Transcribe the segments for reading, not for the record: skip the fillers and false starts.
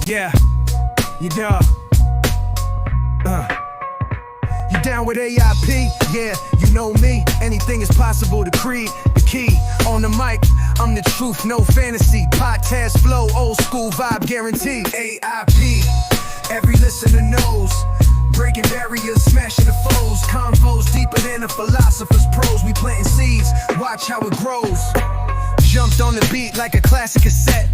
Yeah, you know. You down with A.I.P? Yeah, you know me. Anything is possible to create. The key on the mic, I'm the truth, no fantasy. Podcast flow, old school vibe guaranteed. A.I.P, every listener knows. Breaking barriers, smashing the foes. Convos deeper than a philosopher's prose. We planting seeds, watch how it grows. Jumped on the beat like a classic cassette.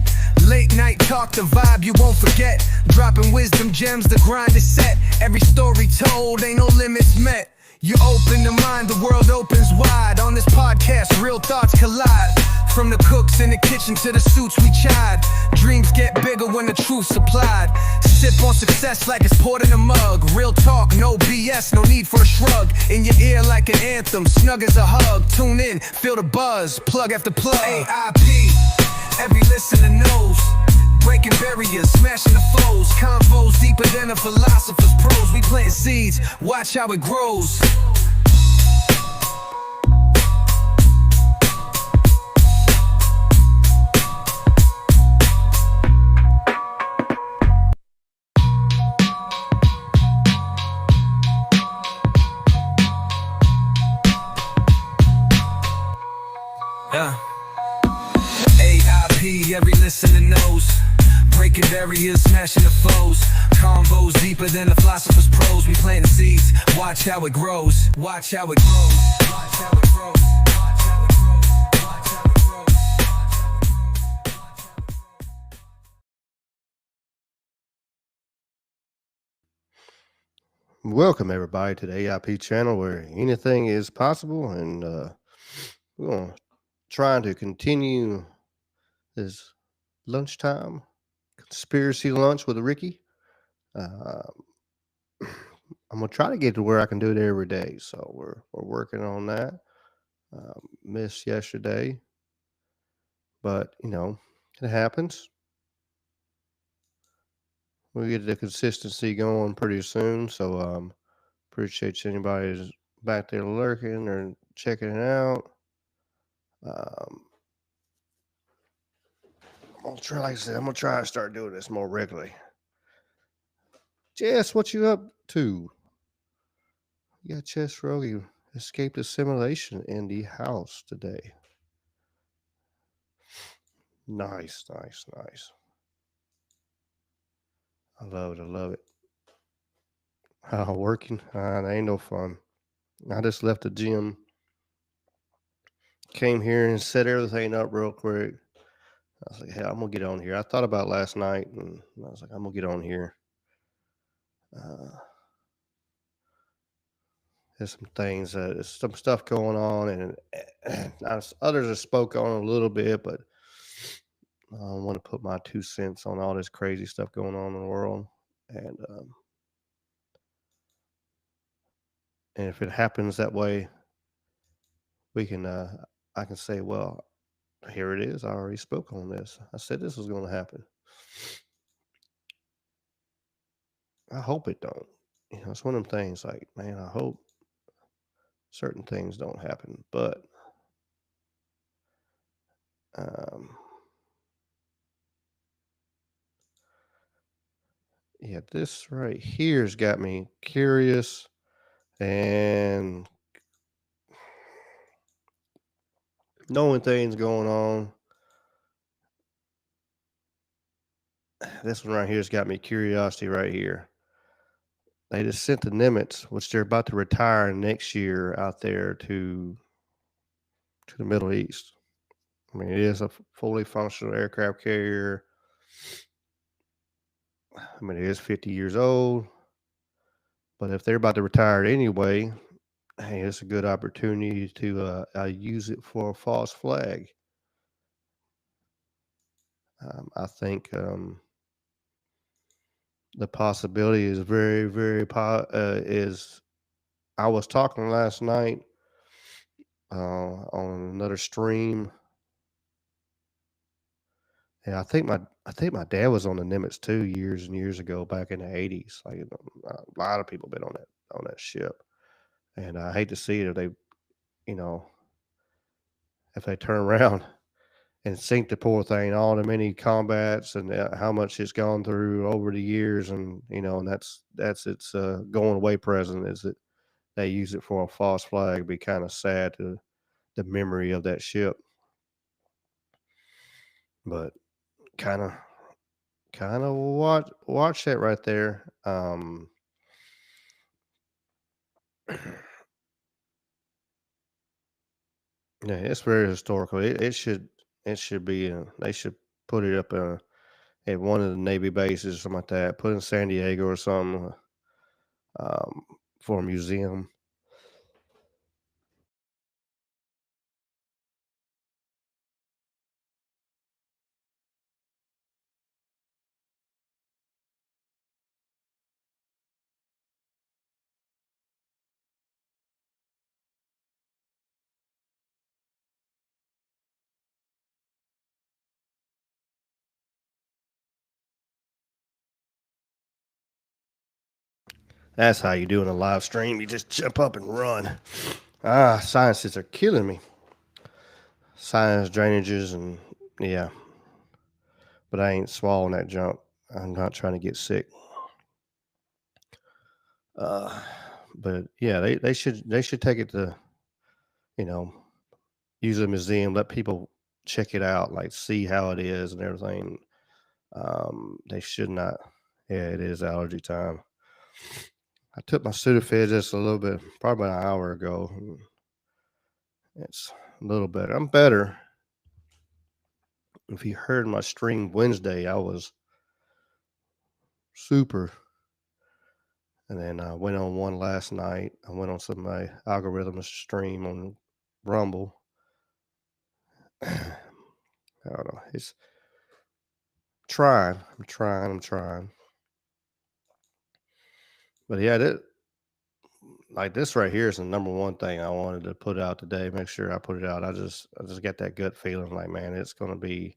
Late night talk, the vibe you won't forget. Dropping wisdom gems, the grind is set. Every story told, ain't no limits met. You open the mind, the world opens wide. On this podcast, real thoughts collide. From the cooks in the kitchen to the suits we chide. Dreams get bigger when the truth's supplied. Sip on success like it's poured in a mug. Real talk, no BS, no need for a shrug. In your ear like an anthem, snug as a hug. Tune in, feel the buzz, plug after plug. A.I.P, every listener knows. Breaking barriers, smashing the foes. Convos deeper than a philosopher's prose. We planting seeds, watch how it grows. A.I.P, every listener knows. Breaking barriers, smashing the foes. Convos deeper than a philosopher's prose. We planting seeds, watch how it grows. Watch how it grows. Watch how it grows. Watch how it grows. Watch how it grows. Welcome everybody to the A.I.P channel where anything is possible, and we're going to try to continue this lunchtime conspiracy lunch with Ricky. Uh, I'm going to try to get to where I can do it every day, so we're working on that. Missed yesterday, but it happens. We'll get the consistency going pretty soon, so appreciate anybody who's back there lurking or checking it out. Like I said, I'm gonna try to start doing this more regularly. Jess, what you up to? You got Chess Rogie escaped assimilation in the house today. Nice. I love it. Working? That ain't no fun. I just left the gym. Came here and set everything up real quick. I was like, hey, I'm gonna get on here. I thought about last night, and I was like, I'm gonna get on here. There's some things, there's some stuff going on, and others have spoke on a little bit, but I want to put my 2 cents on all this crazy stuff going on in the world, and if it happens that way, we can, I can say, well, here it is. I already spoke on this. I said this was going to happen. I hope it don't. It's one of them things. Like, man, I hope certain things don't happen, but yeah, this right here's got me curious and knowing things going on. This one right here's got me curiosity right here. They just sent the Nimitz, which they're about to retire next year, out there to the Middle East. I mean, it is a fully functional aircraft carrier. I mean, it is 50 years old, but if they're about to retire it anyway, hey, it's a good opportunity to use it for a false flag. I think the possibility is very, very is. I was talking last night on another stream. Yeah, I think my dad was on the Nimitz too years and years ago, back in the 80s. Like a lot of people been on that ship, and I hate to see it if they, if they turn around and sink the poor thing, all the many combats and how much it's gone through over the years, and and that's its going away present. Is that they use it for a false flag? Be kind of sad to the memory of that ship, but kind of watch that right there. Yeah, it's very historical. It should be. They should put it up at one of the Navy bases or something like that. Put it in San Diego or something, um, for a museum. That's how you do in a live stream. You just jump up and run. Sciences are killing me. Science drainages and yeah, but I ain't swallowing that junk. I'm not trying to get sick. Uh, but yeah, they should take it to you know use a museum, let people check it out, like see how it is and everything. They should not. Yeah, it is allergy time. I took my Sudafed just a little bit, probably about an hour ago. And it's a little better. I'm better. If you heard my stream Wednesday, I was super. And then I went on one last night. I went on some of my algorithm stream on Rumble. I don't know. It's trying. I'm trying. But yeah, like this right here is the number one thing I wanted to put out today. Make sure I put it out. I just got that gut feeling like, man, it's gonna be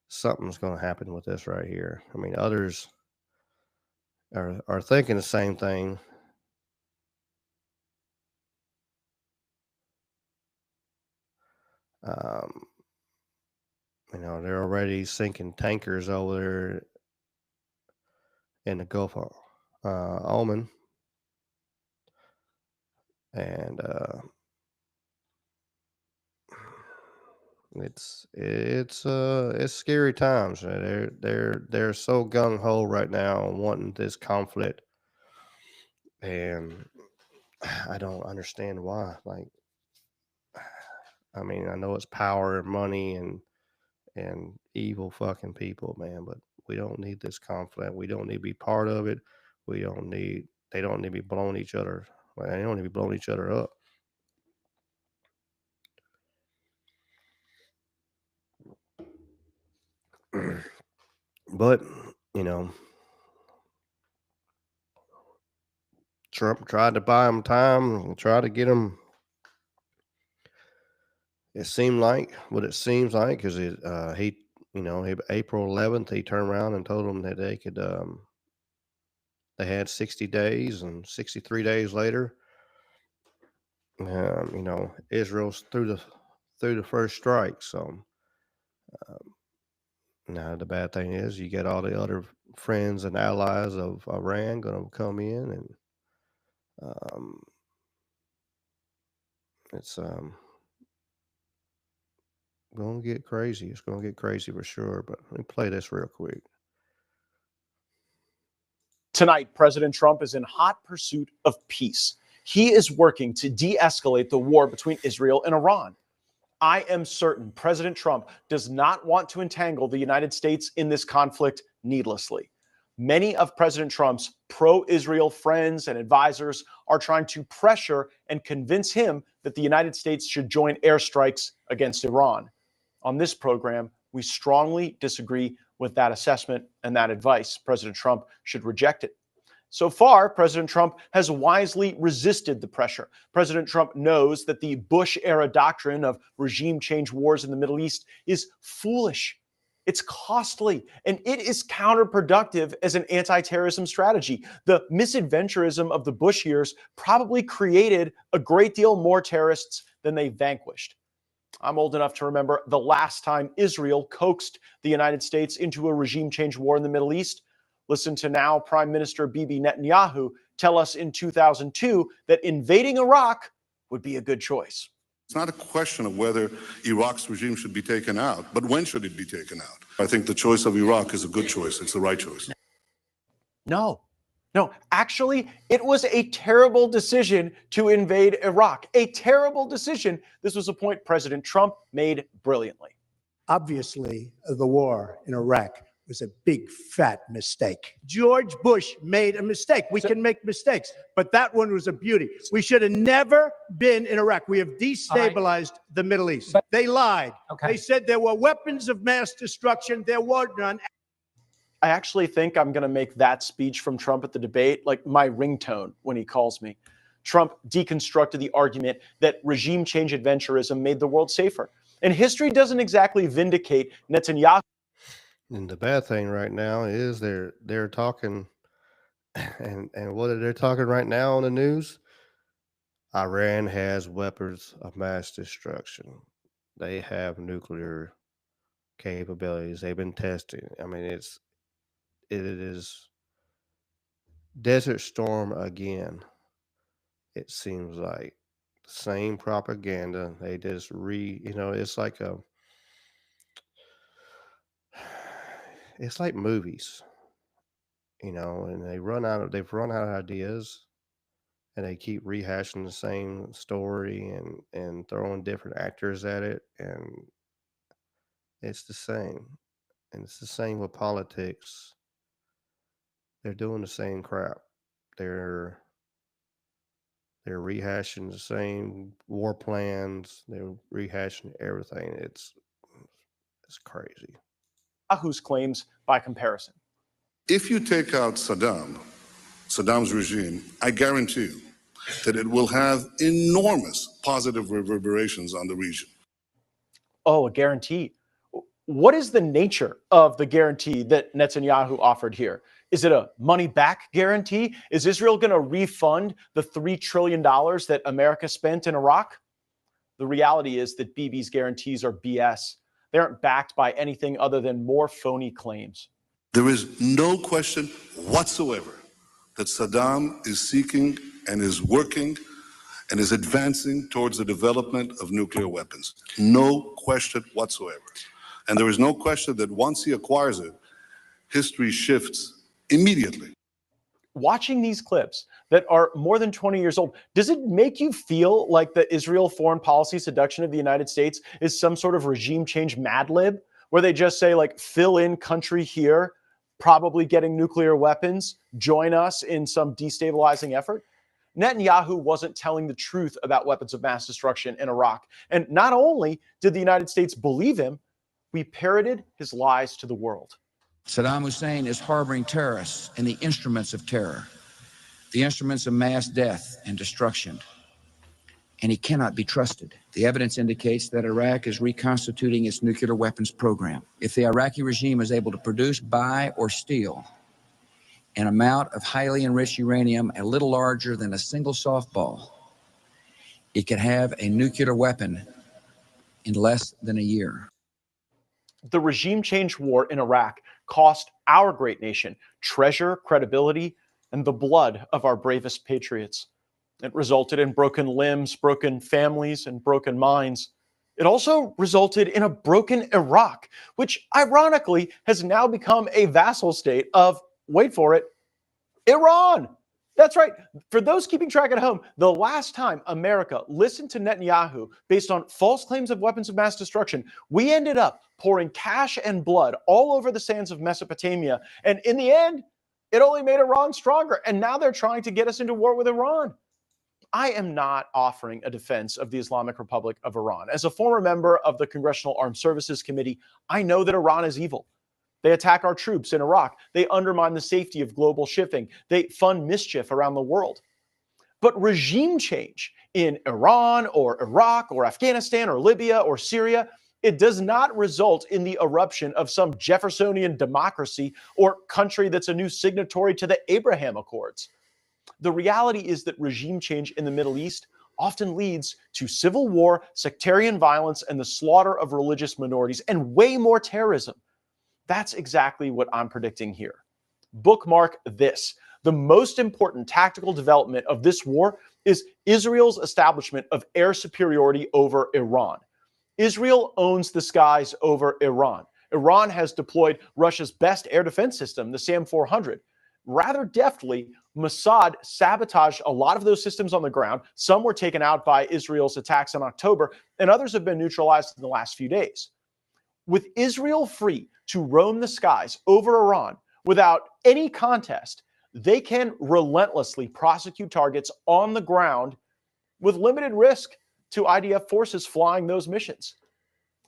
something's gonna happen with this right here. I mean, others are thinking the same thing. Um, they're already sinking tankers over there in the Gulf of Oman, and it's scary times. They're so gung ho right now on wanting this conflict, and I don't understand why. Like, I mean, I know it's power and money and evil fucking people, man, but we don't need this conflict. We don't need to be part of it. We don't need. They don't need to be blowing each other. Well, they don't need to be blowing each other up. But you know, Trump tried to buy him time, try to get him. It seemed like what it seems like because April 11th he turned around and told them that they had 60 days, and 63 days later, Israel's through the first strike. So now the bad thing is you get all the other friends and allies of Iran going to come in, and um, it's going to get crazy. It's going to get crazy for sure. But let me play this real quick. Tonight, President Trump is in hot pursuit of peace. He is working to de-escalate the war between Israel and Iran. I am certain President Trump does not want to entangle the United States in this conflict needlessly. Many of President Trump's pro-Israel friends and advisors are trying to pressure and convince him that the United States should join airstrikes against Iran. On this program, we strongly disagree with that assessment and that advice. President Trump should reject it. So far, President Trump has wisely resisted the pressure. President Trump knows that the Bush-era doctrine of regime change wars in the Middle East is foolish. It's costly, and it is counterproductive as an anti-terrorism strategy. The misadventurism of the Bush years probably created a great deal more terrorists than they vanquished. I'm old enough to remember the last time Israel coaxed the United States into a regime change war in the Middle East. Listen to now Prime Minister Bibi Netanyahu tell us in 2002 that invading Iraq would be a good choice. It's not a question of whether Iraq's regime should be taken out, but when should it be taken out? I think the choice of Iraq is a good choice. It's the right choice. No, actually, it was a terrible decision to invade Iraq. A terrible decision. This was a point President Trump made brilliantly. Obviously, the war in Iraq was a big, fat mistake. George Bush made a mistake. We can make mistakes, but that one was a beauty. We should have never been in Iraq. We have destabilized the Middle East. They lied. Okay. They said there were weapons of mass destruction. There were none. I actually think I'm going to make that speech from Trump at the debate like my ringtone when he calls me. Trump deconstructed the argument that regime change adventurism made the world safer. And history doesn't exactly vindicate Netanyahu. And the bad thing right now is they're talking, and what they're talking right now on the news, Iran has weapons of mass destruction. They have nuclear capabilities. They've been testing. I mean, it is Desert Storm again. It seems like same propaganda. They just it's like it's like movies, and they've run out of ideas, and they keep rehashing the same story and throwing different actors at it, and it's the same. And it's the same with politics. They're doing the same crap. They're rehashing the same war plans. They're rehashing everything. It's crazy. Netanyahu's claims by comparison. If you take out Saddam's regime, I guarantee you that it will have enormous positive reverberations on the region. Oh, a guarantee. What is the nature of the guarantee that Netanyahu offered here? Is it a money back guarantee? Is Israel going to refund the $3 trillion that America spent in Iraq? The reality is that Bibi's guarantees are BS. They aren't backed by anything other than more phony claims. There is no question whatsoever that Saddam is seeking and is working and is advancing towards the development of nuclear weapons. No question whatsoever. And there is no question that once he acquires it, history shifts immediately. Watching these clips that are more than 20 years old, does it make you feel like the Israel foreign policy seduction of the United States is some sort of regime change Mad Lib, where they just say, like, fill in country here, probably getting nuclear weapons, join us in some destabilizing effort? Netanyahu wasn't telling the truth about weapons of mass destruction in Iraq. And not only did the United States believe him, we parroted his lies to the world. Saddam Hussein is harboring terrorists and the instruments of terror, the instruments of mass death and destruction, and he cannot be trusted. The evidence indicates that Iraq is reconstituting its nuclear weapons program. If the Iraqi regime is able to produce, buy, or steal an amount of highly enriched uranium a little larger than a single softball, it could have a nuclear weapon in less than a year. The regime change war in Iraq cost our great nation treasure, credibility, and the blood of our bravest patriots. It resulted in broken limbs, broken families, and broken minds. It also resulted in a broken Iraq, which ironically has now become a vassal state of, wait for it, Iran. That's right. For those keeping track at home, the last time America listened to Netanyahu based on false claims of weapons of mass destruction, we ended up pouring cash and blood all over the sands of Mesopotamia. And in the end, it only made Iran stronger. And now they're trying to get us into war with Iran. I am not offering a defense of the Islamic Republic of Iran. As a former member of the Congressional Armed Services Committee, I know that Iran is evil. They attack our troops in Iraq. They undermine the safety of global shipping. They fund mischief around the world. But regime change in Iran or Iraq or Afghanistan or Libya or Syria, it does not result in the eruption of some Jeffersonian democracy or country that's a new signatory to the Abraham Accords. The reality is that regime change in the Middle East often leads to civil war, sectarian violence, and the slaughter of religious minorities, and way more terrorism. That's exactly what I'm predicting here. Bookmark this. The most important tactical development of this war is Israel's establishment of air superiority over Iran. Israel owns the skies over Iran. Iran has deployed Russia's best air defense system, the SAM 400. Rather deftly, Mossad sabotaged a lot of those systems on the ground. Some were taken out by Israel's attacks in October, and others have been neutralized in the last few days. With Israel free to roam the skies over Iran without any contest, they can relentlessly prosecute targets on the ground with limited risk to IDF forces flying those missions.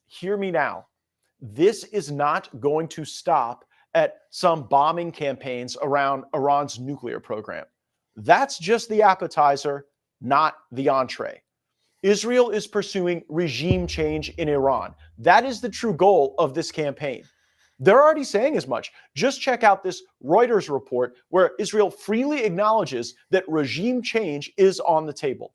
Hear me now. This is not going to stop at some bombing campaigns around Iran's nuclear program. That's just the appetizer, not the entree. Israel is pursuing regime change in Iran. That is the true goal of this campaign. They're already saying as much. Just check out this Reuters report where Israel freely acknowledges that regime change is on the table.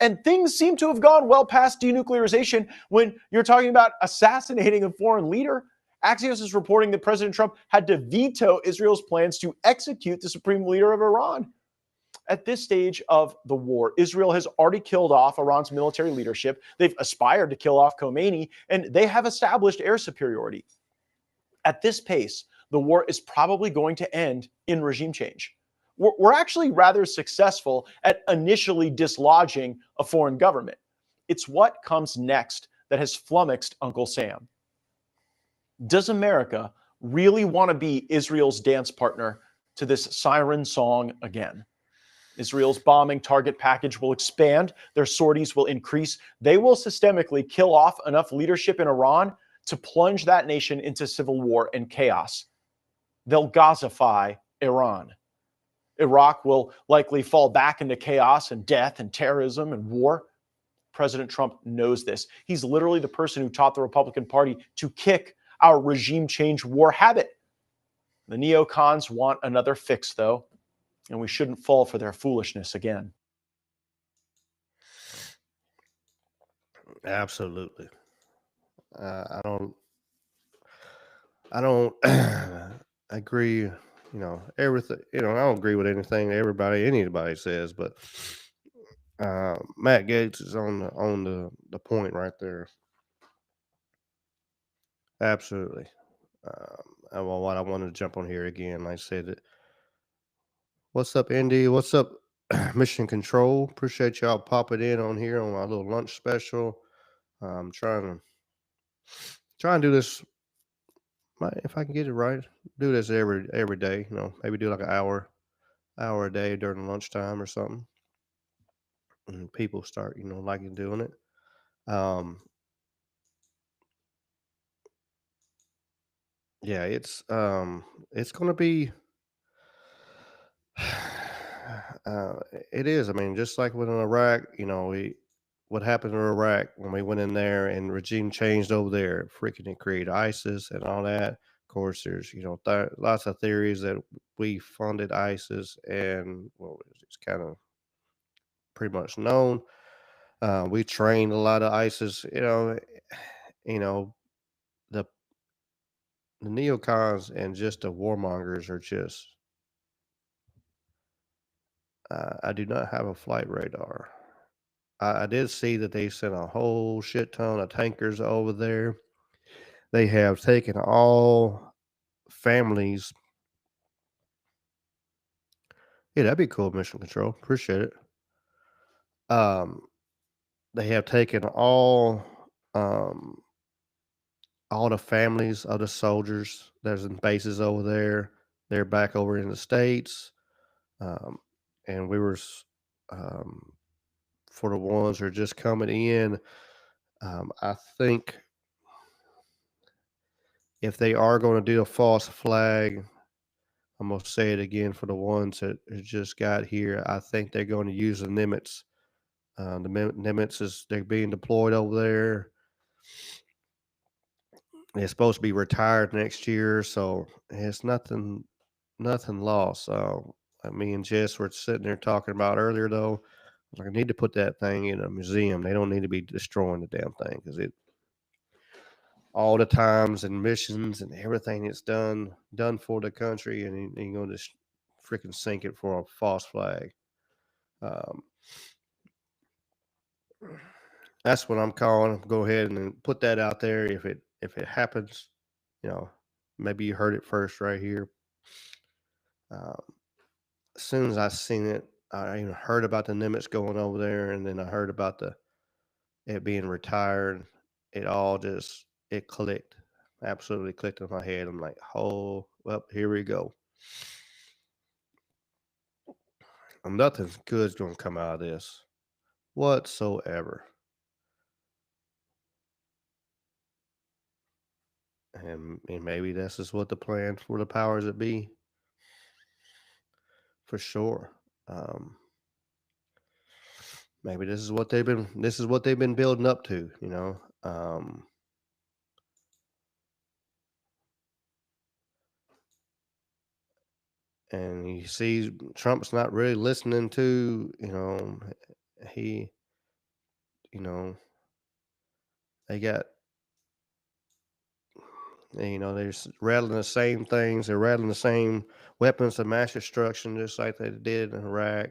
And things seem to have gone well past denuclearization when you're talking about assassinating a foreign leader. Axios is reporting that President Trump had to veto Israel's plans to execute the supreme leader of Iran. At this stage of the war, Israel has already killed off Iran's military leadership. They've aspired to kill off Khomeini, and they have established air superiority. At this pace, the war is probably going to end in regime change. We're actually rather successful at initially dislodging a foreign government. It's what comes next that has flummoxed Uncle Sam. Does America really want to be Israel's dance partner to this siren song again? Israel's bombing target package will expand. Their sorties will increase. They will systemically kill off enough leadership in Iran to plunge that nation into civil war and chaos. They'll Gazify Iran. Iraq will likely fall back into chaos and death and terrorism and war. President Trump knows this. He's literally the person who taught the Republican Party to kick our regime change war habit. The neocons want another fix, though, and we shouldn't fall for their foolishness again. Absolutely. I don't agree. Everything. I don't agree with anything anybody says, but Matt Gaetz is on the point right there. Absolutely. Well, what I wanted to jump on here again, like I said, what's up, Indy? What's up, Mission Control? Appreciate y'all popping in on here on my little lunch special. I'm trying to do this. If I can get it right, do this every day. Maybe do like an hour a day during lunchtime or something. And people start, liking doing it. Yeah, it's gonna be. It is. I mean, just like with Iraq, what happened in Iraq when we went in there and regime changed over there, freaking it created ISIS and all that. Of course, there's lots of theories that we funded ISIS, and well, it's kind of pretty much known. We trained a lot of ISIS. The the neocons and just the warmongers are just. I do not have a flight radar. I did see that they sent a whole shit ton of tankers over there. They have taken all families. Yeah, that'd be cool, Mission Control. Appreciate it. They have taken all the families of the soldiers that's in bases over there. They're back over in the States. And we were, for the ones who are just coming in, I think if they are going to do a false flag, I'm going to say it again for the ones that just got here. I think they're going to use the Nimitz. The Nimitz they're being deployed over there. They're supposed to be retired next year, so it's nothing lost. Me and Jess were sitting there talking about earlier, though. Like, I need to put that thing in a museum. They don't need to be destroying the damn thing because it all the times and missions and everything it's done for the country, and you're gonna just freaking sink it for a false flag. Um, that's what I'm calling. Go ahead and put that out there. If it happens, you know, maybe you heard it first right here. Um, as soon as I seen it, I even heard about the Nimitz going over there, and then I heard about it being retired. It all just it clicked, absolutely clicked in my head. I'm like, oh, well, here we go. Nothing good's gonna come out of this whatsoever. And maybe this is what the plan for the powers that be, for sure. Um, maybe this is what they've been building up to, you know. And you see Trump's not really listening to, you know, he, you know, they got, you know, they're rattling the same things. They're rattling the same weapons of mass destruction, just like they did in Iraq.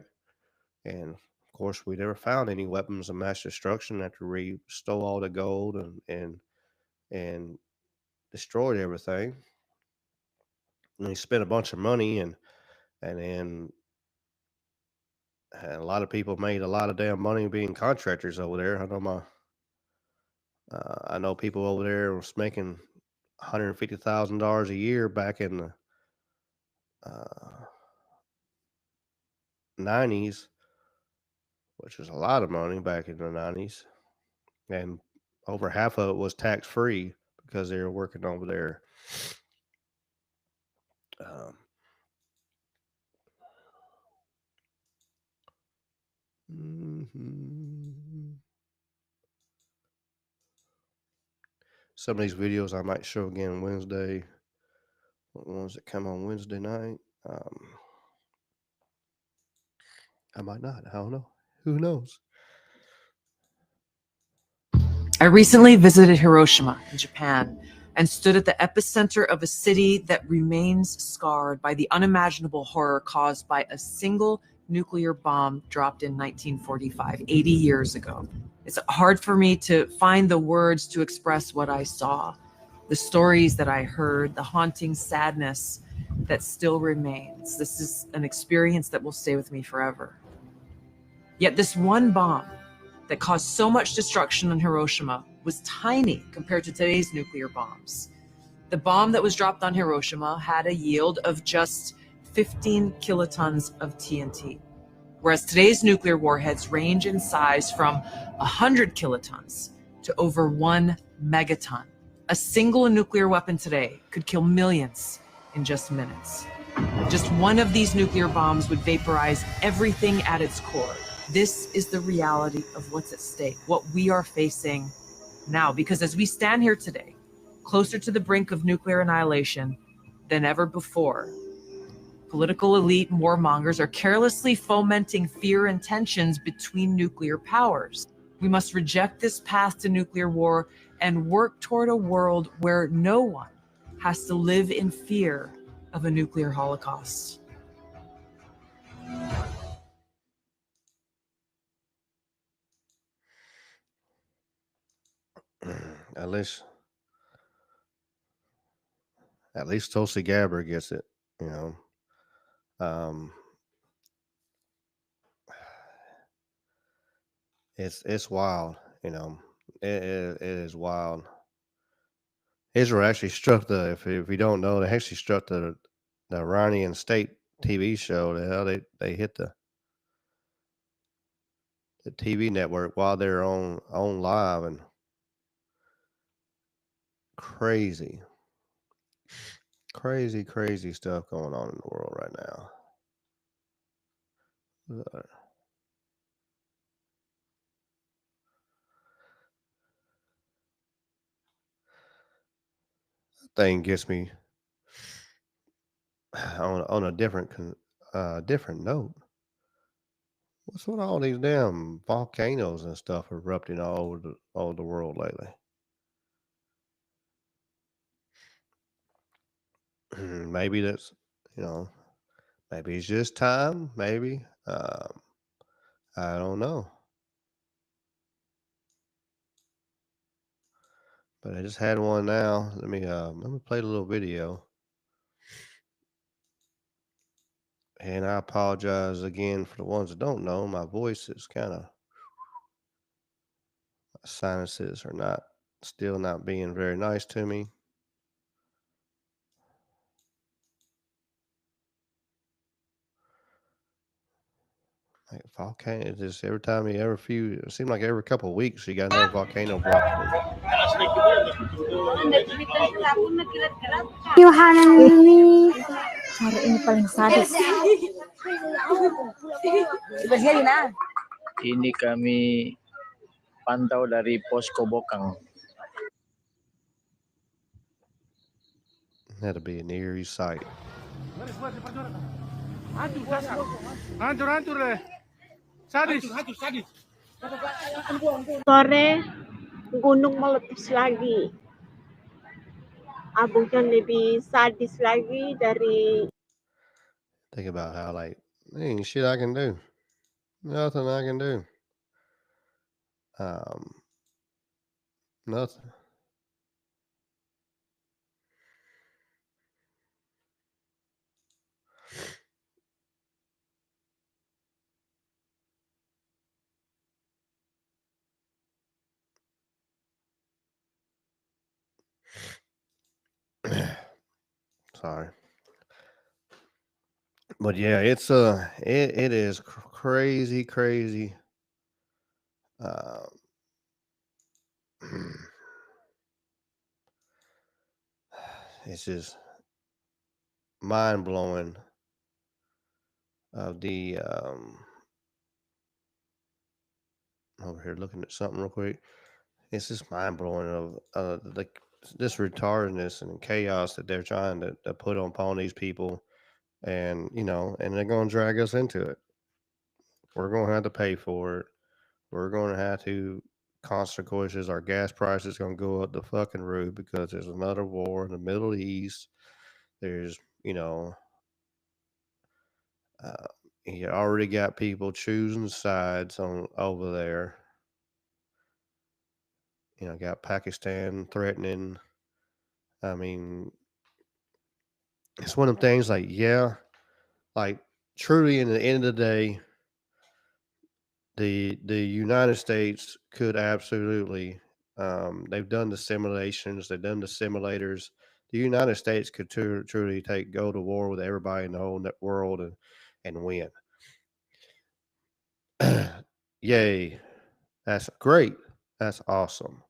And of course, we never found any weapons of mass destruction after we stole all the gold and destroyed everything. And he spent a bunch of money, and then a lot of people made a lot of damn money being contractors over there. I know people over there was making $150,000 a year back in the uh, 90s, which was a lot of money back in the 90s, and over half of it was tax free because they were working over there. Um, mhm. Some of these videos I might show again Wednesday. Ones that come on Wednesday night. I might not. I don't know. Who knows? I recently visited Hiroshima in Japan and stood at the epicenter of a city that remains scarred by the unimaginable horror caused by a single nuclear bomb dropped in 1945, 80 years ago. It's hard for me to find the words to express what I saw, the stories that I heard, the haunting sadness that still remains. This is an experience that will stay with me forever. Yet this one bomb that caused so much destruction in Hiroshima was tiny compared to today's nuclear bombs. The bomb that was dropped on Hiroshima had a yield of just 15 kilotons of TNT, whereas today's nuclear warheads range in size from 100 kilotons to over 1 megaton. A single nuclear weapon today could kill millions in just minutes. Just one of these nuclear bombs would vaporize everything at its core. This is the reality of what's at stake, what we are facing now. Because as we stand here today, closer to the brink of nuclear annihilation than ever before, political elite and warmongers are carelessly fomenting fear and tensions between nuclear powers. We must reject this path to nuclear war and work toward a world where no one has to live in fear of a nuclear holocaust. At least Tulsi Gabbard gets it, you know. Um, it's wild, you know. It is wild. Israel actually struck if you don't know, they actually struck the Iranian state TV show. They hit the TV network while they're on live, and crazy, crazy stuff going on in the world right now. Thing gets me on a different note. What's with all these damn volcanoes and stuff erupting all over the world lately? Maybe that's, you know, maybe it's just time. Maybe. I don't know. But I just had one now. Let me play the little video. And I apologize again for the ones that don't know. My voice is kind of, sinuses are not, still not being very nice to me. Like volcano, just every time you ever few, it seems like every couple of weeks you got another volcano blast loose. Yohanan ini hari ini paling sadis. Ini kami pantau dari Posko Bokang. That'll be an eerie sight. Hancur deh. Sadis. Sore gunung meletus lagi. Abunya lebih sadis lagi dari Think about how, like, ain't shit I can do. Nothing I can do. Nothing. Sorry. But yeah, it is crazy. Um, it's just mind blowing of the over here looking at something real quick. It's just mind blowing of this retardedness and chaos that they're trying to put upon these people, and and they're going to drag us into it. We're going to have to pay for it. We're going to have to consequences. Our gas price is going to go up the fucking roof because there's another war in the Middle East. There's, uh, you already got people choosing sides on over there. Got Pakistan threatening. I mean, it's one of them things like, yeah, like truly in the end of the day, the United States could absolutely, they've done the simulations, they've done the simulators. The United States could truly go to war with everybody in the whole world and win. Yay. That's great. That's awesome.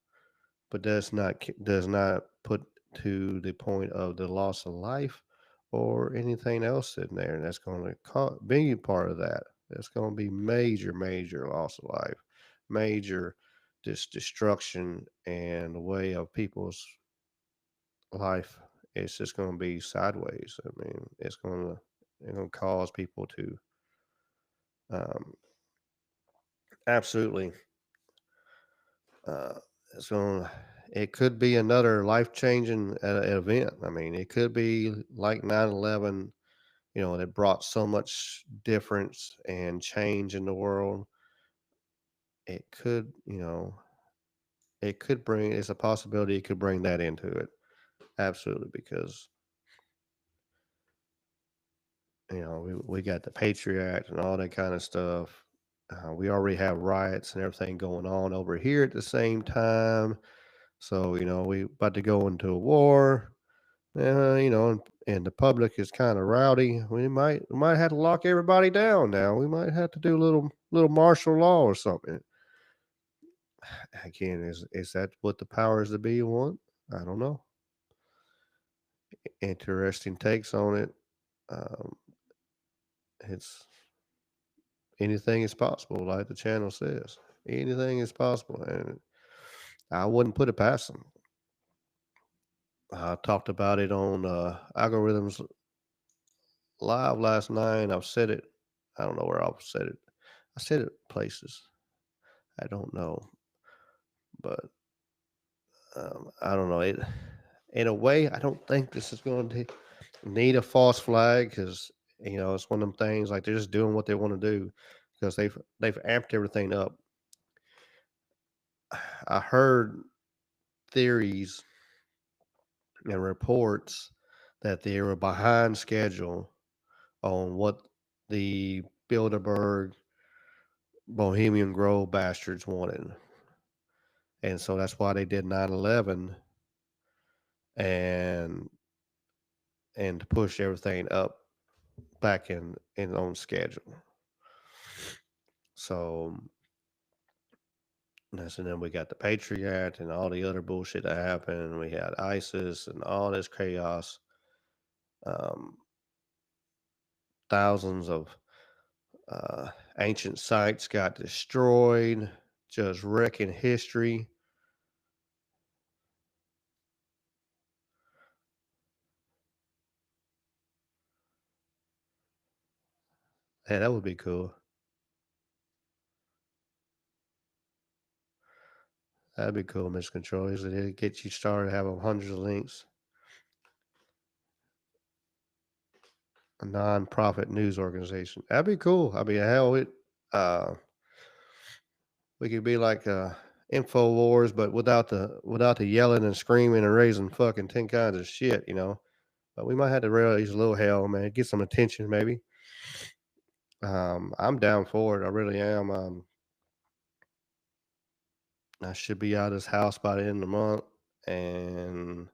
But does not put to the point of the loss of life or anything else in there. That's going to be part of that. That's going to be major loss of life, major destruction and the way of people's life. It's just going to be sideways. I mean, it's going to cause people to um, absolutely. Uh, it's going. It could be another life changing event. I mean, it could be like 9/11. That brought so much difference and change in the world. It could, it could bring. It's a possibility it could bring that into it. Absolutely, because we got the Patriot Act and all that kind of stuff. We already have riots and everything going on over here at the same time. So we about to go into a war. And the public is kind of rowdy. We might have to lock everybody down now. We might have to do a little martial law or something. Again, is that what the powers that be want? I don't know. Interesting takes on it. Um, it's anything is possible, like the channel says. Anything is possible, and I wouldn't put it past them. I talked about it on Algorithms Live last night. I've said it. I don't know where I've said it. I said it places. I don't know, but I don't know. It in a way, I don't think this is going to need a false flag because it's one of them things like they're just doing what they want to do because they've amped everything up. I heard theories and reports that they were behind schedule on what the Bilderberg Bohemian Grove bastards wanted. And so that's why they did 9/11 and to push everything up back in on schedule. So and then we got the Patriot Act and all the other bullshit that happened. We had ISIS and all this chaos. Thousands of ancient sites got destroyed, just wrecking history. Hey, that would be cool. That'd be cool, Mr. Controllers. It'd get you started having hundreds of links. A non-profit news organization. That'd be cool. I mean, hell, we could be like InfoWars, but without the yelling and screaming and raising fucking 10 kinds of shit, But we might have to raise a little hell, man. Get some attention, maybe. I'm down for it. I really am. I should be out of this house by the end of the month, and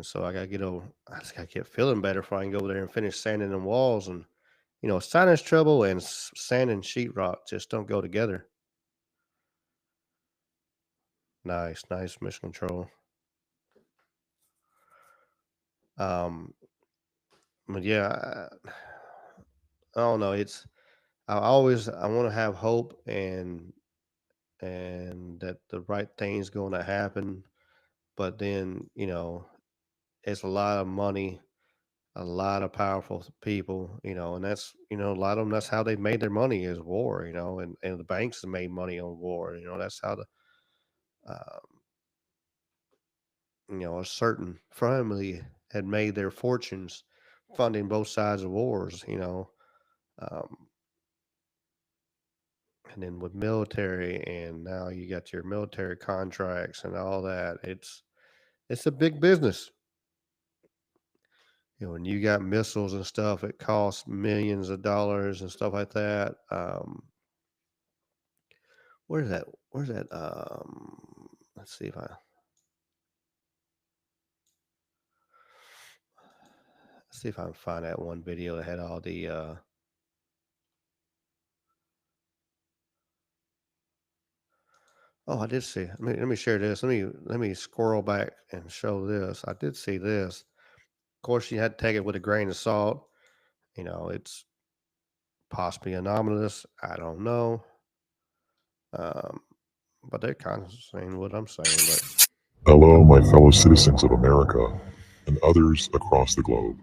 so I just gotta get feeling better before I can go over there and finish sanding them walls. And sinus trouble and sand and sheetrock just don't go together. Nice, mission control. But yeah, I don't know. I want to have hope and that the right thing's going to happen. But then, it's a lot of money, a lot of powerful people, and that's, a lot of them, that's how they made their money is war, and the banks have made money on war. That's how a certain family had made their fortunes funding both sides of wars, um, and then with military, and now you got your military contracts and all that. It's a big business. When you got missiles and stuff, it costs millions of dollars and stuff like that. Where's that? Let's see if I can find that one video that had all the oh, I did see. Let me share this. Let me scroll back and show this. I did see this. Of course, you had to take it with a grain of salt. It's possibly anomalous. I don't know. But they're kind of saying what I'm saying. But hello, my fellow citizens of America and others across the globe.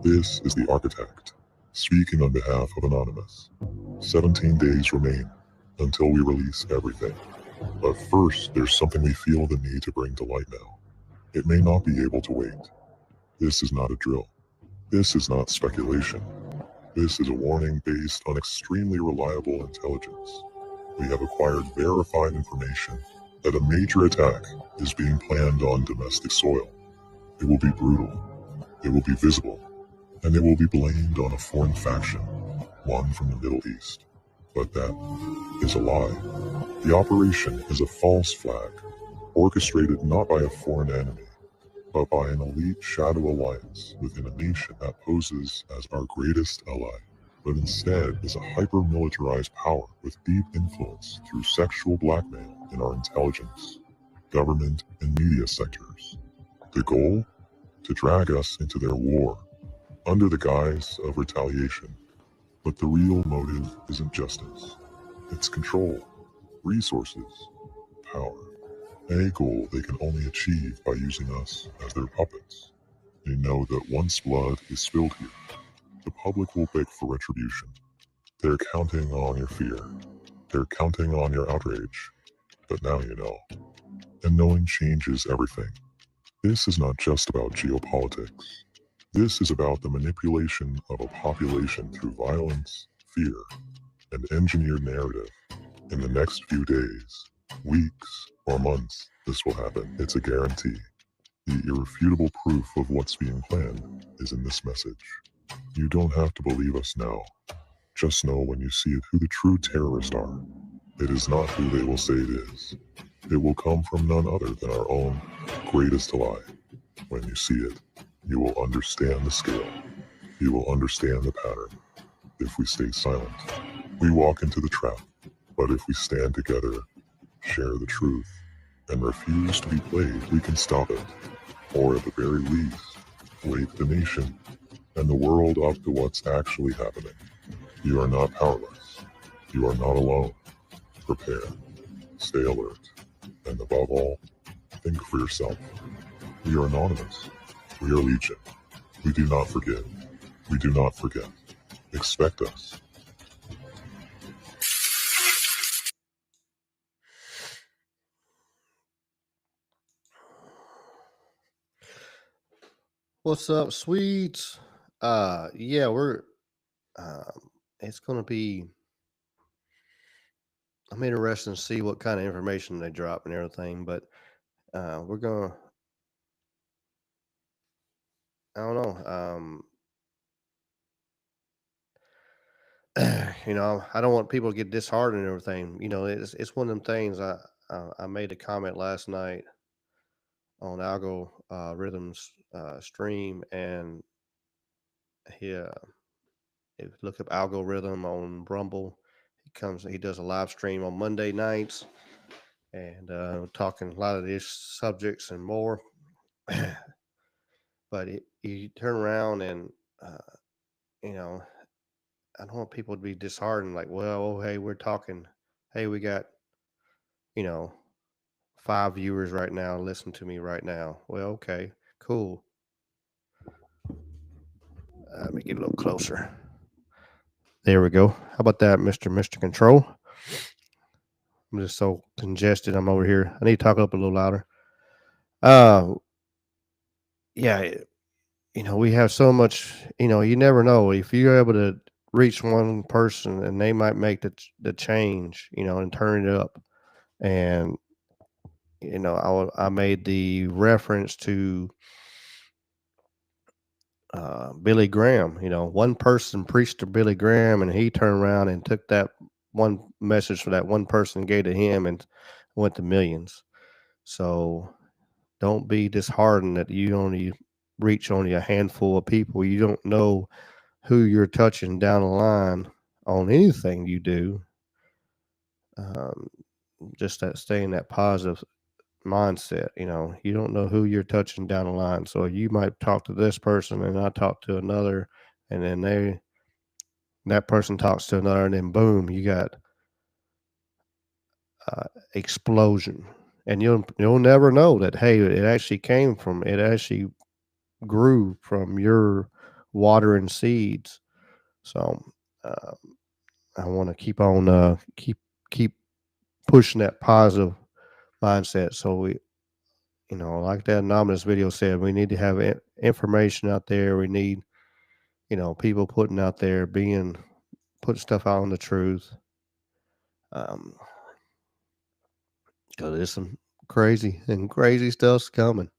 This is the architect, speaking on behalf of Anonymous. 17 days remain until we release everything. But first, there's something we feel the need to bring to light now. It may not be able to wait. This is not a drill. This is not speculation. This is a warning based on extremely reliable intelligence. We have acquired verified information that a major attack is being planned on domestic soil. It will be brutal, it will be visible, and it will be blamed on a foreign faction, one from the Middle East. But that is a lie. The operation is a false flag, orchestrated not by a foreign enemy, but by an elite shadow alliance within a nation that poses as our greatest ally, but instead is a hyper-militarized power with deep influence through sexual blackmail in our intelligence, government, and media sectors. The goal? To drag us into their war, under the guise of retaliation. But the real motive isn't justice. It's control, resources, power. A goal they can only achieve by using us as their puppets. They know that once blood is spilled here, the public will beg for retribution. They're counting on your fear. They're counting on your outrage. But now you know. And knowing changes everything. This is not just about geopolitics. This is about the manipulation of a population through violence, fear, and engineered narrative. In the next few days, weeks, or months, this will happen. It's a guarantee. The irrefutable proof of what's being planned is in this message. You don't have to believe us now. Just know when you see it who the true terrorists are. It is not who they will say it is. It will come from none other than our own greatest ally. When you see it, you will understand the scale. You will understand the pattern. If we stay silent, we walk into the trap. But if we stand together, share the truth, and refuse to be played, we can stop it. Or at the very least, wake the nation and the world up to what's actually happening. You are not powerless. You are not alone. Prepare. Stay alert. And above all, think for yourself. We are anonymous. We are legion. We do not forget. We do not forget. Expect us. What's up, sweets? Yeah, we're it's gonna be I'm interested to see what kind of information they drop and everything, but we're gonna I don't know. I don't want people to get disheartened and everything. It's one of them things. I made a comment last night on Algo Rhythm's stream, and he if you look up Algorithm on Rumble, he does a live stream on Monday nights, and talking a lot of these subjects and more. But you turn around and you know I don't want people to be disheartened. Like, well, oh, hey, we're talking. Hey, we got you know 5 viewers right now. Listen to me right now. Well, okay, cool. Let me get a little closer. There we go. How about that, Mr. Control? I'm just so congested. I'm over here. I need to talk up a little louder. Uh, yeah, we have so much. You never know if you're able to reach one person, and they might make the change. And turn it up. And I made the reference to Billy Graham. One person preached to Billy Graham, and he turned around and took that one message for that one person, gave to him, and went to millions. So don't be disheartened that you only reach only a handful of people. You don't know who you're touching down the line on anything you do. Um, just that stay in that positive mindset. You don't know who you're touching down the line. So you might talk to this person, and I talk to another, and then that person talks to another, and then boom, you got explosion. And you'll never know that, hey, it actually grew from your watering seeds. So uh, I want to keep on keep pushing that positive mindset. So we, like that anonymous video said, we need to have information out there. We need, people putting out there, putting stuff out on the truth. Because there's some crazy stuff's coming.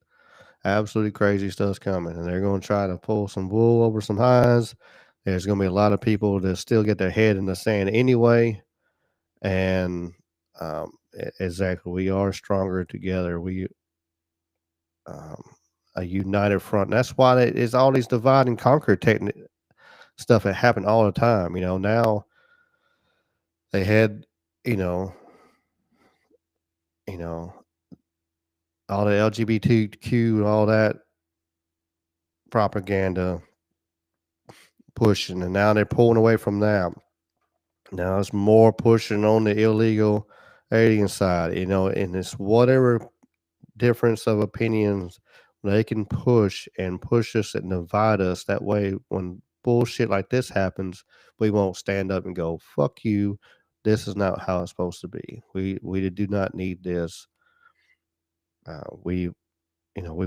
Absolutely crazy stuff's coming, and they're going to try to pull some wool over some eyes. There's going to be a lot of people that still get their head in the sand anyway. And exactly, we are stronger together. We a united front. And that's why it's all these divide and conquer stuff that happen all the time. Now they had, you know, you know, all the LGBTQ and all that propaganda pushing, and now they're pulling away from that. Now it's more pushing on the illegal alien side, and it's whatever difference of opinions they can push us and divide us. That way, when bullshit like this happens, we won't stand up and go, fuck you. This is not how it's supposed to be. We do not need this. We've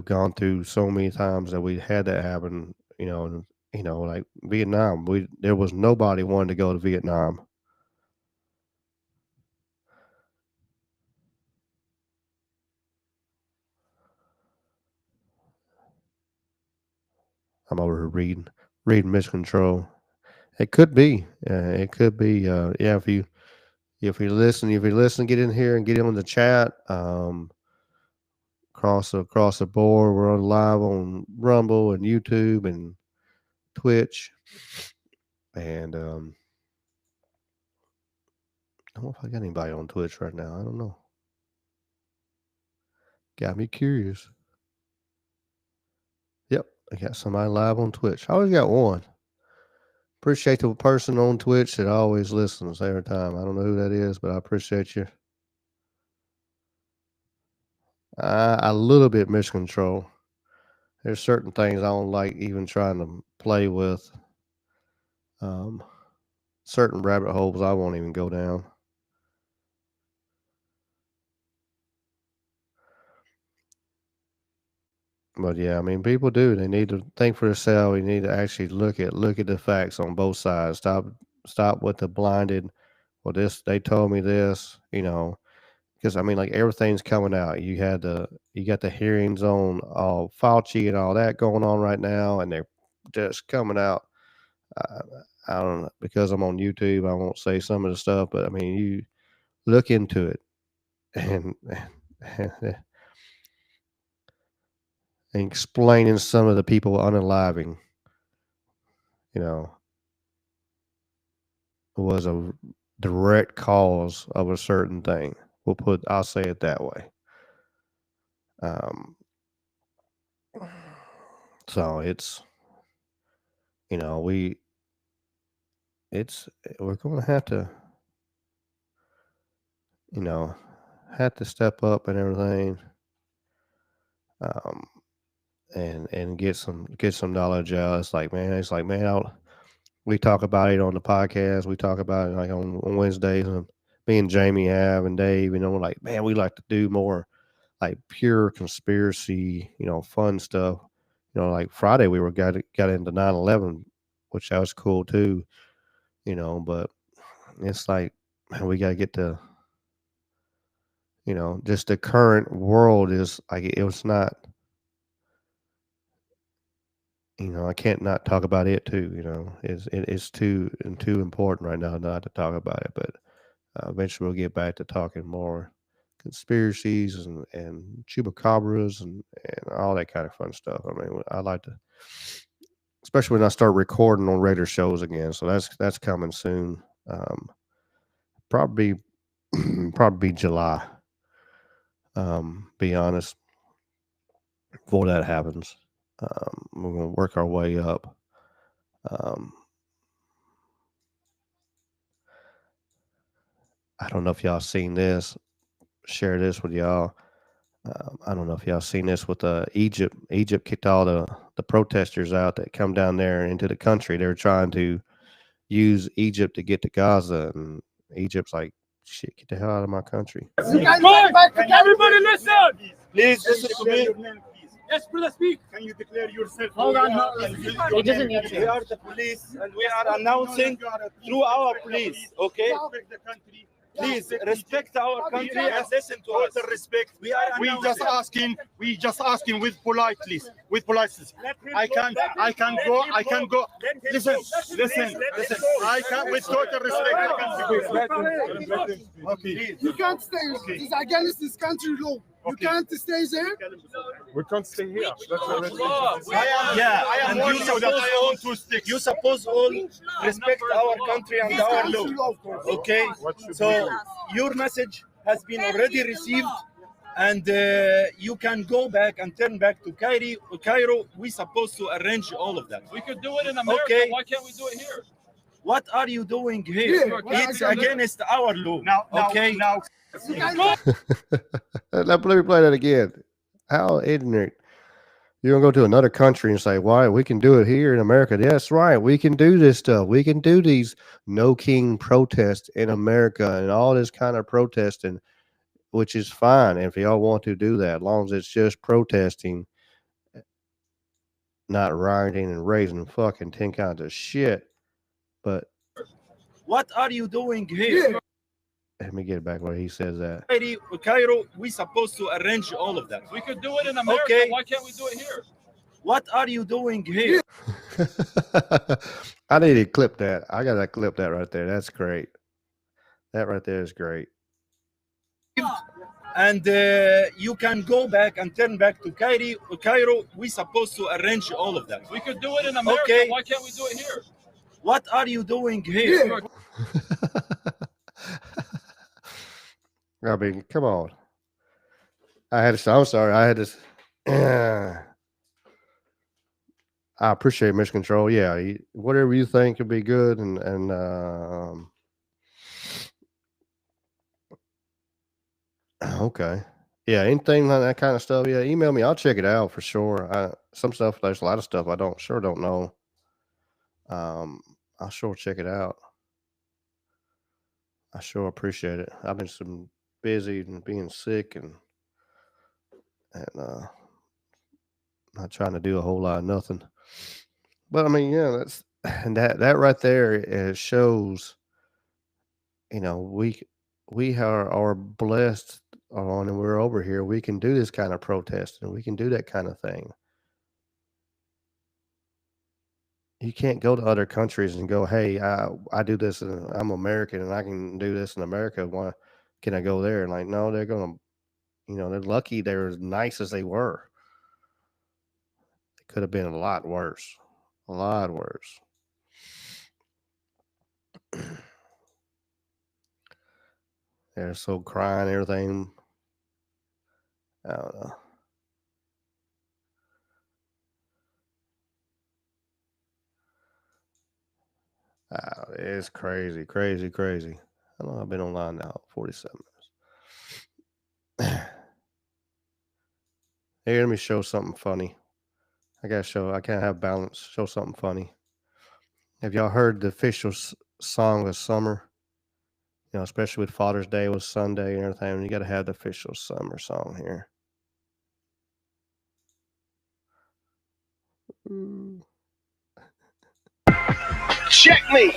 gone through so many times that we had that happen, and, like Vietnam, there was nobody wanting to go to Vietnam. I'm over here reading miscontrol. It could be. Yeah. If you listen, get in here and get in the chat. Across the board, we're on live on Rumble and YouTube and Twitch. And I don't know if I got anybody on Twitch right now. I don't know. Got me curious. Yep, I got somebody live on Twitch. I always got one. Appreciate the person on Twitch that always listens every time. I don't know who that is, but I appreciate you. A little bit miscontrol. There's certain things I don't like even trying to play with. Certain rabbit holes I won't even go down. But yeah, I mean, people do. They need to think for themselves. You need to actually look at the facts on both sides. Stop with the blinded. Well, they told me this, because I mean, like everything's coming out. You got the hearings on all Fauci and all that going on right now, and they're just coming out. I don't know, because I'm on YouTube, I won't say some of the stuff, but I mean, you look into it and explaining some of the people unaliving, was a direct cause of a certain thing. I'll say it that way. So it's, we're going to have to step up and everything. And get some knowledge out. It's like, man, we talk about it on the podcast. We talk about it like on Wednesdays, and me and Jamie and Dave, we're like, man, we like to do more like pure conspiracy, fun stuff. Like Friday we got into 9/11, which that was cool too, but it's like, man, we got to get to, just the current world is like, it was not, I can't not talk about it too. It's too important right now not to talk about it. But eventually we'll get back to talking more conspiracies and chupacabras and all that kind of fun stuff. I mean, I like to, especially when I start recording on regular shows again. So that's coming soon. Probably July. Be honest, before that happens. We're going to work our way up. I don't know if y'all seen this. Share this with y'all. I don't know if y'all seen this with Egypt. Egypt kicked all the protesters out that come down there into the country. They were trying to use Egypt to get to Gaza, and Egypt's like, shit, get the hell out of my country. Everybody listen! Please listen to me. Yes, brother, speak. Can you declare yourself? Hold on. He doesn't need to. We are the police, and we are announcing through our police, okay? Please respect our country and listen to us. Respect. We just asking with politeness. I can go. Listen. I can with total respect. Okay. You can't stay. It's against this country law. You can't stay there. We can't stay here. I am warning you that I want to stick. You suppose all respect our country and our law. Okay? So your message has been already received, and you can go back and turn back to Cairo. We're supposed to arrange all of that. We could do it in America. Okay. Why can't we do it here? What are you doing here? It's against our law. Now. Let me play that again. How ignorant You don't go to another country and say, why, we can do it here in America. That's right. We can do this stuff. We can do these no king protests in America and all this kind of protesting, which is fine if y'all want to do that, as long as it's just protesting, not rioting and raising fucking 10 kinds of shit. But what are you doing here? Let me get back where he says that. Cairo, we supposed to arrange all of that. We could do it in America. Okay. Why can't we do it here? What are you doing here? I need to clip that. I gotta clip that right there. That's great. That right there is great. And you can go back and turn back to Cairo. We supposed to arrange all of that. We could do it in America. Okay. Why can't we do it here? What are you doing here? I mean, come on. I'm sorry. I had this. I appreciate mission control. Yeah, whatever you think could be good, and okay, yeah, anything like that kind of stuff. Yeah, email me. I'll check it out for sure. Some stuff, there's a lot of stuff I don't know. I'll sure check it out. I sure appreciate it. I've been busy and being sick and not trying to do a whole lot of nothing. But I mean, yeah, that right there, it shows, we are blessed on, and we're over here. We can do this kind of protest and we can do that kind of thing. You can't go to other countries and go, hey, I do this and I'm American and I can do this in America. Why can I go there? And like, no, they're going to, they're lucky they're as nice as they were. It could have been a lot worse. A lot worse. They're so crying, everything. I don't know. It's crazy, crazy, crazy. How long have I been online now? 47 minutes. Here, let me show something funny. I can't have balance. Show something funny. Have y'all heard the official song of summer? Especially with Father's Day was Sunday and everything. You got to have the official summer song here. Check me.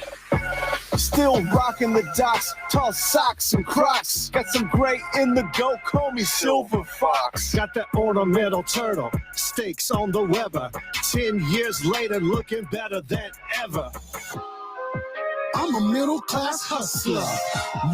Still rocking the docks, tall socks and Crocs. Got some gray in the go, call me Silver Fox. Got that ornamental turtle, stakes on the Weber. 10 years later, looking better than ever. I'm a middle-class hustler.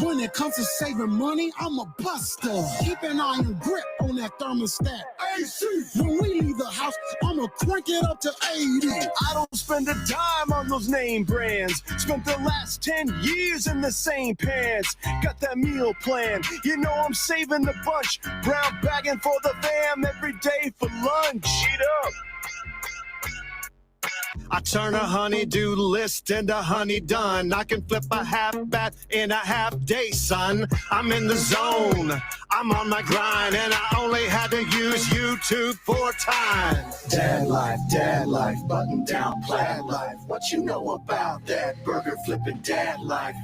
When it comes to saving money, I'm a buster. Keep an iron grip on that thermostat. AC. When we leave the house, I'ma crank it up to 80. I don't spend a dime on those name brands. Spent the last 10 years in the same pants. Got that meal plan. I'm saving the bunch. Brown bagging for the fam every day for lunch. Eat up. I turn a honey-do list into honey done. I can flip a half bat in a half day, son. I'm in the zone. I'm on my grind, and I only had to use YouTube 4 times. Dad life, button down plaid life. What you know about that burger flipping dad life?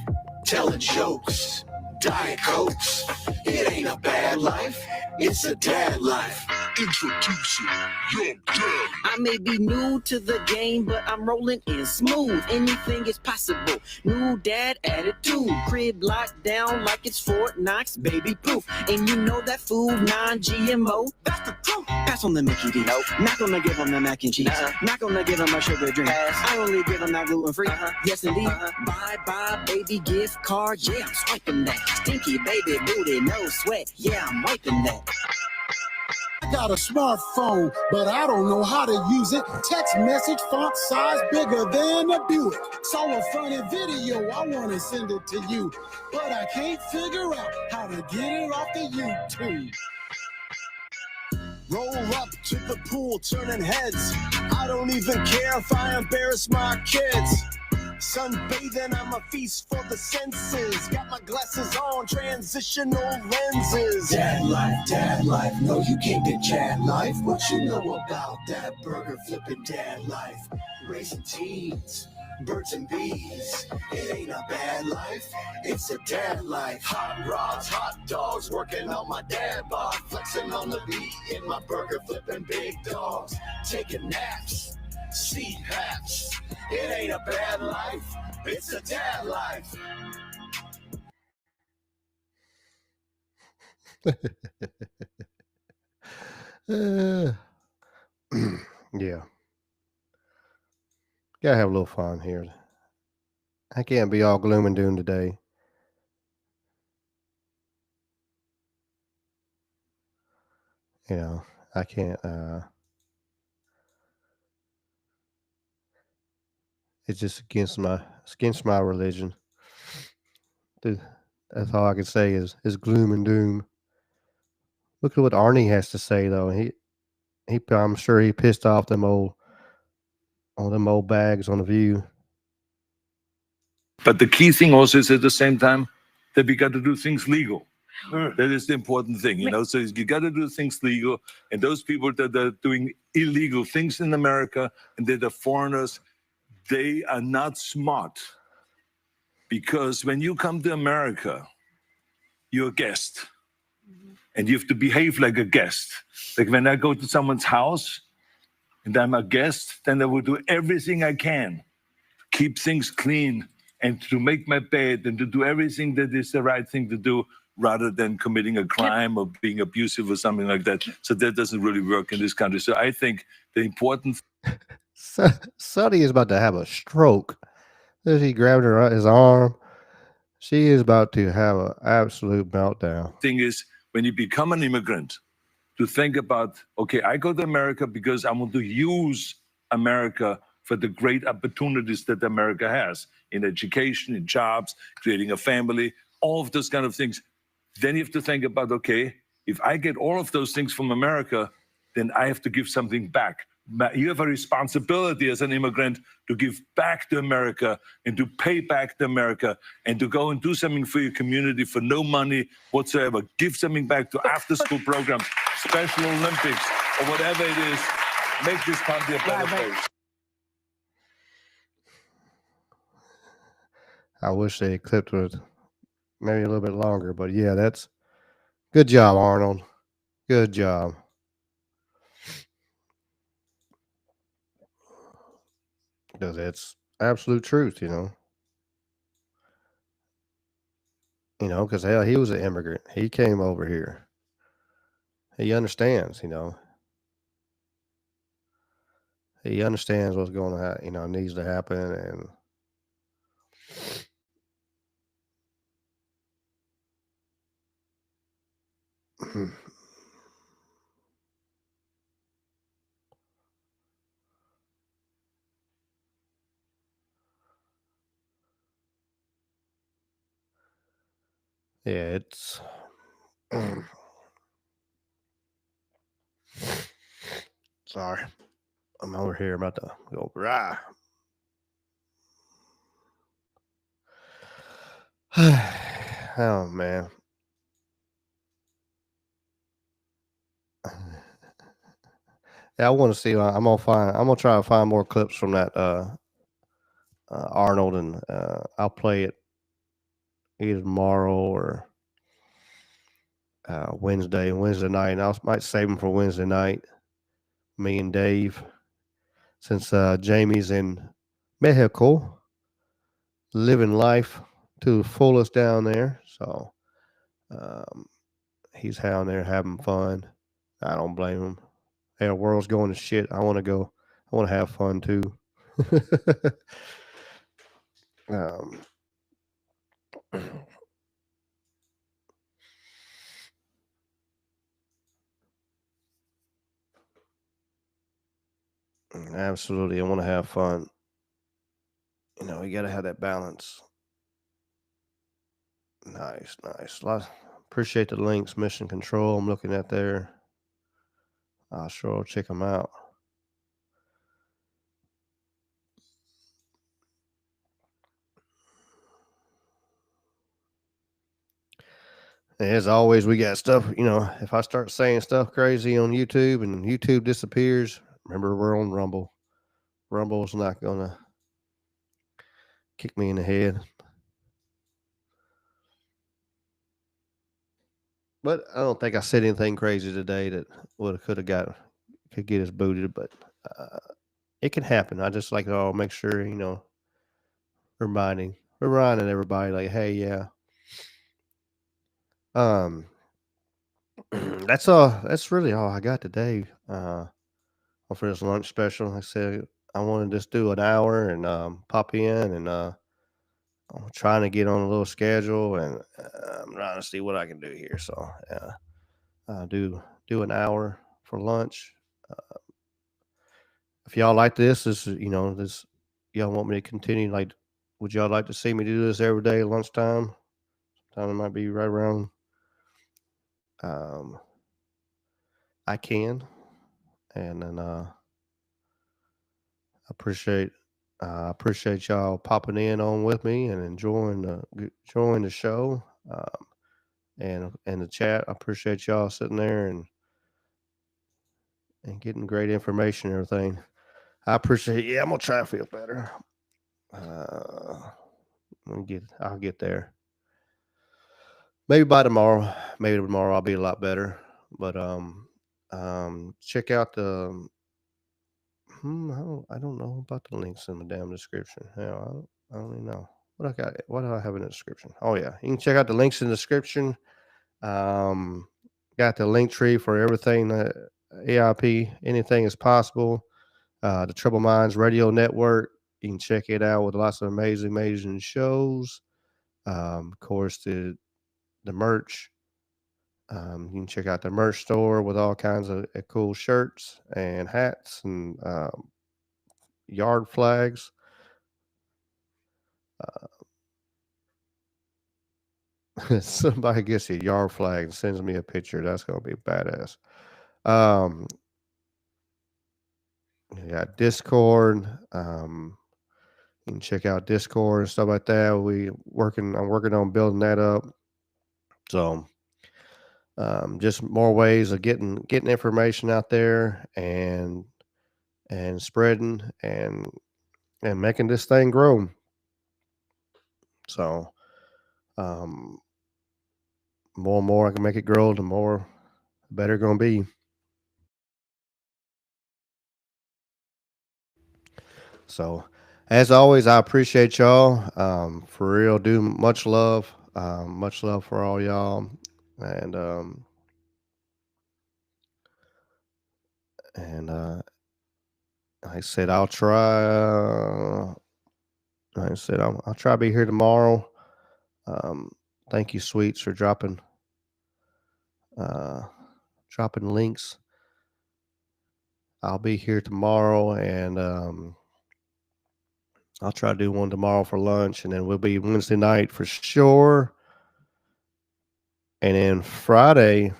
Telling jokes, Diet Cokes. It ain't a bad life, it's a dad life. Introducing your dad. I may be new to the game, but I'm rolling in smooth. Anything is possible. New dad attitude. Crib locked down like it's Fort Knox, baby proof. And you know that food non-GMO. That's the truth. Pass on the Mickey D. Nope. Not gonna give them the mac and cheese. Not gonna give them a sugar drink. I only give them that gluten-free. Yes, indeed. Bye, baby gift card. Yeah, I'm swiping that. Stinky baby booty, no sweat. Yeah, I'm wiping that. I got a smartphone, but I don't know how to use it. Text message font size bigger than a Buick. Saw a funny video, I want to send it to you, but I can't figure out how to get it off the YouTube. Roll up to the pool, turning heads. I don't even care if I embarrass my kids. Sunbathing, I'm a feast for the senses. Got my glasses on, transitional lenses. Dad life, no you can't get Chad life. What you know about that burger flipping dad life? Raising teens, birds and bees. It ain't a bad life, it's a dad life. Hot rods, hot dogs, working on my dad bod. Flexing on the beat in my burger flipping big dogs. Taking naps, CPAPs. It ain't a bad life, it's a dad life. Yeah. Gotta have a little fun here. I can't be all gloom and doom today. You know, I can't it's just against my religion. That's all I can say is gloom and doom. Look at what Arnie has to say though. I'm sure he pissed off them old bags on the View. But the key thing also is at the same time that we got to do things legal. That is the important thing, you know. So you got to do things legal, and those people that are doing illegal things in America and that are foreigners, they are not smart. Because when you come to America, you're a guest, and you have to behave like a guest. Like when I go to someone's house and I'm a guest, then I will do everything I can, keep things clean, and to make my bed and to do everything that is the right thing to do, rather than committing a crime or being abusive or something like that. So that doesn't really work in this country. So I think the important Sonny is about to have a stroke. As he grabbed his arm, she is about to have an absolute meltdown. thing is, when you become an immigrant, to think about, okay, I go to America because I want to use America for the great opportunities that America has in education, in jobs, creating a family, all of those kind of things. Then you have to think about, okay, if I get all of those things from America, then I have to give something back. You have a responsibility as an immigrant to give back to America and to pay back to America and to go and do something for your community for no money whatsoever. Give something back to after-school programs, Special Olympics, or whatever it is. Make this country a better place. I wish they clipped it maybe a little bit longer, but yeah, that's good job, Arnold. Good job. Because it's absolute truth, you know. You know, because hell, he was an immigrant. He came over here. He understands, you know. He understands what's going to happen, you know, needs to happen, and yeah, it's sorry. I'm over here about to go rah. Oh man. Yeah, I want to see. I'm gonna try to find more clips from that Arnold, and I'll play it either tomorrow or Wednesday night. And I might save them for Wednesday night. Me and Dave, since Jamie's in Mexico, living life to the fullest down there. So he's down there having fun. I don't blame him. Hey, the world's going to shit. I want to go. I want to have fun too. Absolutely. I want to have fun. You know, you got to have that balance. Nice. Appreciate the links, Mission Control. I'm looking at there. I'll sure check them out. as always, we got stuff, if I start saying stuff crazy on YouTube and YouTube disappears, remember we're on Rumble. Rumble's not going to kick me in the head. But I don't think I said anything crazy today that could get us booted, but it can happen. I just like to make sure, reminding everybody like, hey, yeah. That's really all I got today. For this lunch special. Like I said, I want to just do an hour and pop in, and I'm trying to get on a little schedule, and I'm trying to see what I can do here. So do an hour for lunch. If y'all like this y'all want me to continue, like, would y'all like to see me do this every day at lunchtime? Sometime it might be right around. I can, and then appreciate y'all popping in on with me and enjoying the show, and the chat. I appreciate y'all sitting there and getting great information and everything. I appreciate. Yeah, I'm gonna try to feel better. I'll get there. Maybe by tomorrow. Maybe tomorrow I'll be a lot better. But check out the. I don't know about the links in the damn description. Hell, I don't even know what I got. What do I have in the description? Oh yeah, you can check out the links in the description. Got the link tree for everything that A.I.P. Anything is possible. The Trouble Minds Radio Network. You can check it out with lots of amazing shows. Of course, the merch. You can check out the merch store with all kinds of cool shirts and hats and yard flags. Somebody gets a yard flag and sends me a picture. That's gonna be badass. You got Discord. You can check out Discord and stuff like that. I'm working on building that up. So just more ways of getting information out there and spreading and making this thing grow. So more and more I can make it grow, the more better it's gonna be. So as always, I appreciate y'all. For real, do much love for all y'all. And like I said, I'll try. Like I said, I'll try to be here tomorrow. Thank you, Sweets, for dropping links. I'll be here tomorrow, and I'll try to do one tomorrow for lunch, and then we'll be Wednesday night for sure. And then Friday,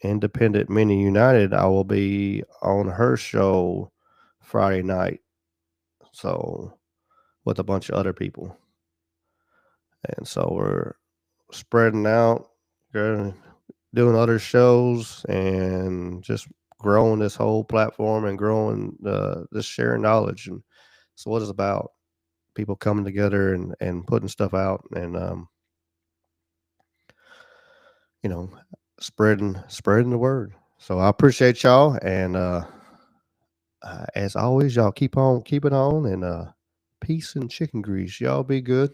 Independent Mini United, I will be on her show Friday night. So with a bunch of other people. And so we're spreading out, doing other shows, and just growing this whole platform and growing this sharing knowledge. And so what it's about, people coming together and putting stuff out and spreading the word. So I appreciate y'all, and as always, y'all keep it on, and peace and chicken grease. Y'all be good.